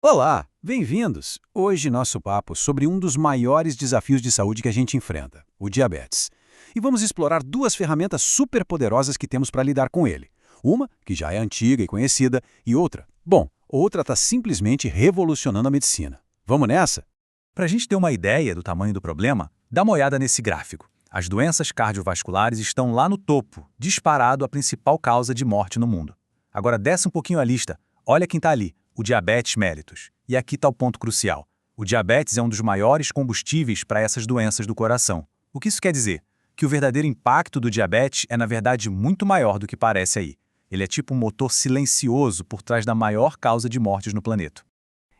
Olá, bem-vindos! Hoje nosso papo sobre um dos maiores desafios de saúde que a gente enfrenta, o diabetes. E vamos explorar duas ferramentas super poderosas que temos para lidar com ele. Uma, que já é antiga e conhecida, e outra está simplesmente revolucionando a medicina. Vamos nessa? Para a gente ter uma ideia do tamanho do problema, dá uma olhada nesse gráfico. As doenças cardiovasculares estão lá no topo, disparado a principal causa de morte no mundo. Agora desce um pouquinho a lista. Olha quem está ali, o diabetes mellitus. E aqui está o ponto crucial. O diabetes é um dos maiores combustíveis para essas doenças do coração. O que isso quer dizer? Que o verdadeiro impacto do diabetes é, na verdade, muito maior do que parece aí. Ele é tipo um motor silencioso por trás da maior causa de mortes no planeta.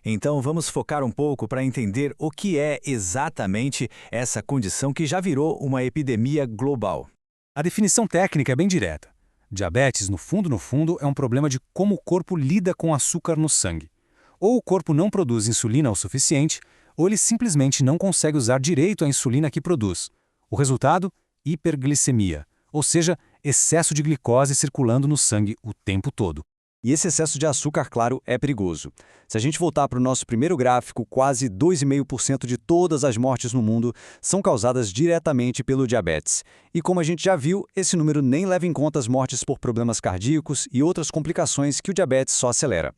Então vamos focar um pouco para entender o que é exatamente essa condição que já virou uma epidemia global. A definição técnica é bem direta. Diabetes, no fundo, é um problema de como o corpo lida com açúcar no sangue. Ou o corpo não produz insulina o suficiente, ou ele simplesmente não consegue usar direito a insulina que produz. O resultado? Hiperglicemia, ou seja, excesso de glicose circulando no sangue o tempo todo. E esse excesso de açúcar, claro, é perigoso. Se a gente voltar para o nosso primeiro gráfico, quase 2,5% de todas as mortes no mundo são causadas diretamente pelo diabetes. E como a gente já viu, esse número nem leva em conta as mortes por problemas cardíacos e outras complicações que o diabetes só acelera.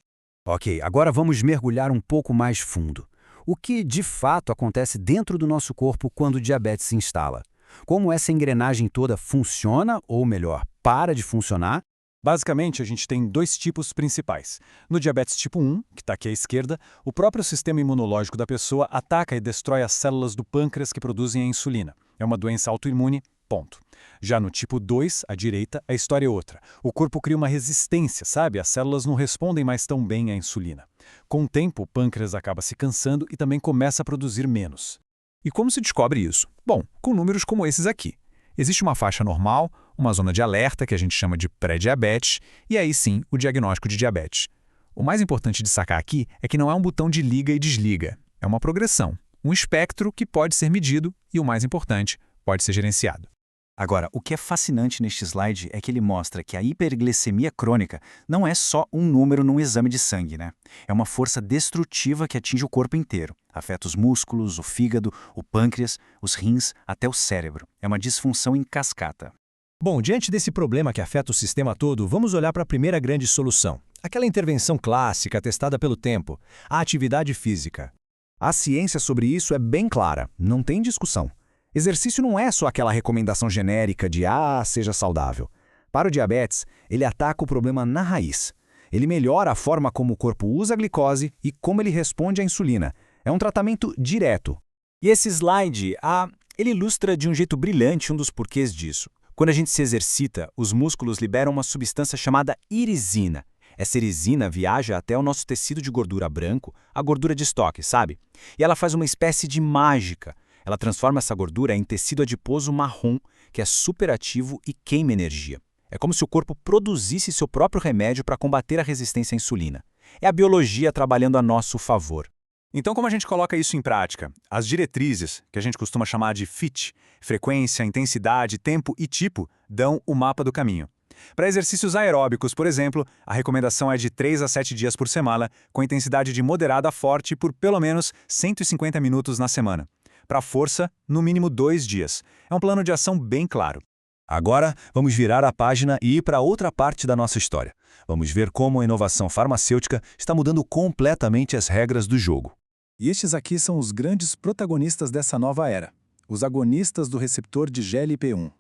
Ok, agora vamos mergulhar um pouco mais fundo. O que de fato acontece dentro do nosso corpo quando o diabetes se instala? Como essa engrenagem toda funciona, ou melhor, para de funcionar? Basicamente, a gente tem dois tipos principais. No diabetes tipo 1, que está aqui à esquerda, o próprio sistema imunológico da pessoa ataca e destrói as células do pâncreas que produzem a insulina. É uma doença autoimune, ponto. Já no tipo 2, à direita, a história é outra. O corpo cria uma resistência, sabe? As células não respondem mais tão bem à insulina. Com o tempo, o pâncreas acaba se cansando e também começa a produzir menos. E como se descobre isso? Bom, com números como esses aqui. Existe uma faixa normal, uma zona de alerta, que a gente chama de pré-diabetes, e aí sim o diagnóstico de diabetes. O mais importante de sacar aqui é que não é um botão de liga e desliga. É uma progressão, um espectro que pode ser medido e, o mais importante, pode ser gerenciado. Agora, o que é fascinante neste slide é que ele mostra que a hiperglicemia crônica não é só um número num exame de sangue, né? É uma força destrutiva que atinge o corpo inteiro. Afeta os músculos, o fígado, o pâncreas, os rins, até o cérebro. É uma disfunção em cascata. Bom, diante desse problema que afeta o sistema todo, vamos olhar para a primeira grande solução. Aquela intervenção clássica testada pelo tempo, a atividade física. A ciência sobre isso é bem clara, não tem discussão. Exercício não é só aquela recomendação genérica de seja saudável. Para o diabetes, ele ataca o problema na raiz. Ele melhora a forma como o corpo usa a glicose e como ele responde à insulina. É um tratamento direto. E esse slide, ele ilustra de um jeito brilhante um dos porquês disso. Quando a gente se exercita, os músculos liberam uma substância chamada irisina. Essa irisina viaja até o nosso tecido de gordura branco, a gordura de estoque, sabe? E ela faz uma espécie de mágica. Ela transforma essa gordura em tecido adiposo marrom, que é superativo e queima energia. É como se o corpo produzisse seu próprio remédio para combater a resistência à insulina. É a biologia trabalhando a nosso favor. Então, como a gente coloca isso em prática? As diretrizes, que a gente costuma chamar de FIT, frequência, intensidade, tempo e tipo, dão o mapa do caminho. Para exercícios aeróbicos, por exemplo, a recomendação é de 3 a 7 dias por semana, com intensidade de moderada a forte por pelo menos 150 minutos na semana. Para força, no mínimo 2 dias. É um plano de ação bem claro. Agora, vamos virar a página e ir para outra parte da nossa história. Vamos ver como a inovação farmacêutica está mudando completamente as regras do jogo. E estes aqui são os grandes protagonistas dessa nova era, os agonistas do receptor de GLP-1.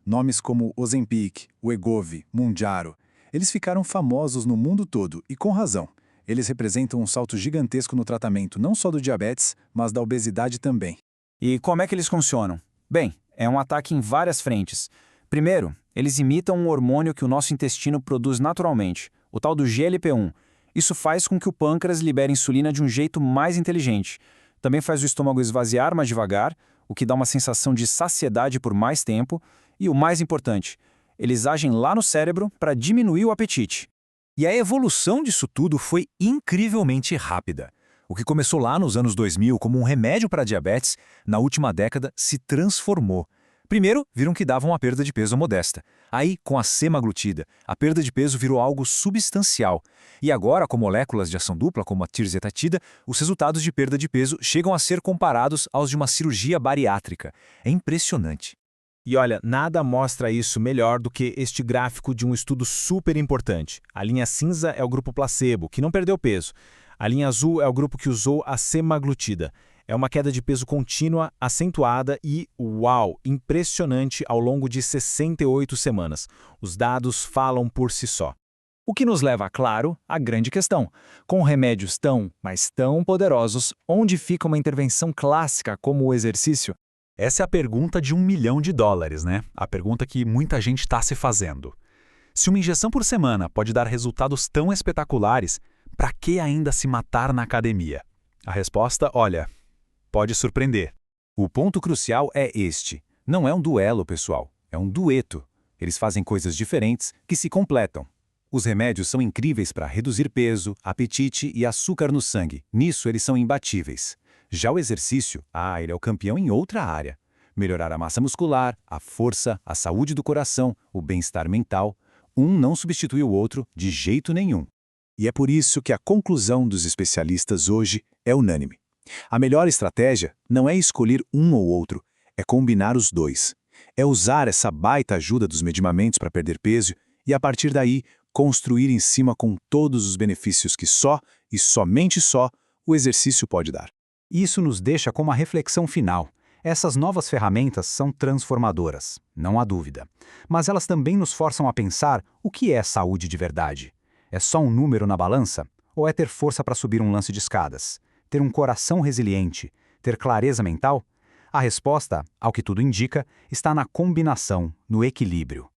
Nomes como Ozempic, Wegovy, Mounjaro, eles ficaram famosos no mundo todo e com razão. Eles representam um salto gigantesco no tratamento não só do diabetes, mas da obesidade também. E como é que eles funcionam? Bem, é um ataque em várias frentes. Primeiro, eles imitam um hormônio que o nosso intestino produz naturalmente, o tal do GLP-1. Isso faz com que o pâncreas libere insulina de um jeito mais inteligente. Também faz o estômago esvaziar mais devagar, o que dá uma sensação de saciedade por mais tempo. E o mais importante, eles agem lá no cérebro para diminuir o apetite. E a evolução disso tudo foi incrivelmente rápida. O que começou lá nos anos 2000 como um remédio para diabetes, na última década se transformou. Primeiro, viram que davam uma perda de peso modesta. Aí, com a semaglutida, a perda de peso virou algo substancial. E agora, com moléculas de ação dupla, como a tirzetatida, os resultados de perda de peso chegam a ser comparados aos de uma cirurgia bariátrica. É impressionante. E olha, nada mostra isso melhor do que este gráfico de um estudo super importante. A linha cinza é o grupo placebo, que não perdeu peso. A linha azul é o grupo que usou a semaglutida. É uma queda de peso contínua, acentuada e, uau, impressionante ao longo de 68 semanas. Os dados falam por si só. O que nos leva, claro, à grande questão. Com remédios tão, mas tão poderosos, onde fica uma intervenção clássica como o exercício? Essa é a pergunta de $1 milhão, né? A pergunta que muita gente está se fazendo. Se uma injeção por semana pode dar resultados tão espetaculares, para que ainda se matar na academia? A resposta, olha, pode surpreender. O ponto crucial é este. Não é um duelo, pessoal. É um dueto. Eles fazem coisas diferentes que se completam. Os remédios são incríveis para reduzir peso, apetite e açúcar no sangue. Nisso eles são imbatíveis. Já o exercício, ele é o campeão em outra área. Melhorar a massa muscular, a força, a saúde do coração, o bem-estar mental. Um não substitui o outro de jeito nenhum. E é por isso que a conclusão dos especialistas hoje é unânime. A melhor estratégia não é escolher um ou outro, é combinar os dois. É usar essa baita ajuda dos medicamentos para perder peso e, a partir daí, construir em cima com todos os benefícios que só, e somente só, o exercício pode dar. Isso nos deixa com uma reflexão final. Essas novas ferramentas são transformadoras, não há dúvida. Mas elas também nos forçam a pensar o que é saúde de verdade. É só um número na balança? Ou é ter força para subir um lance de escadas? Ter um coração resiliente? Ter clareza mental? A resposta, ao que tudo indica, está na combinação, no equilíbrio.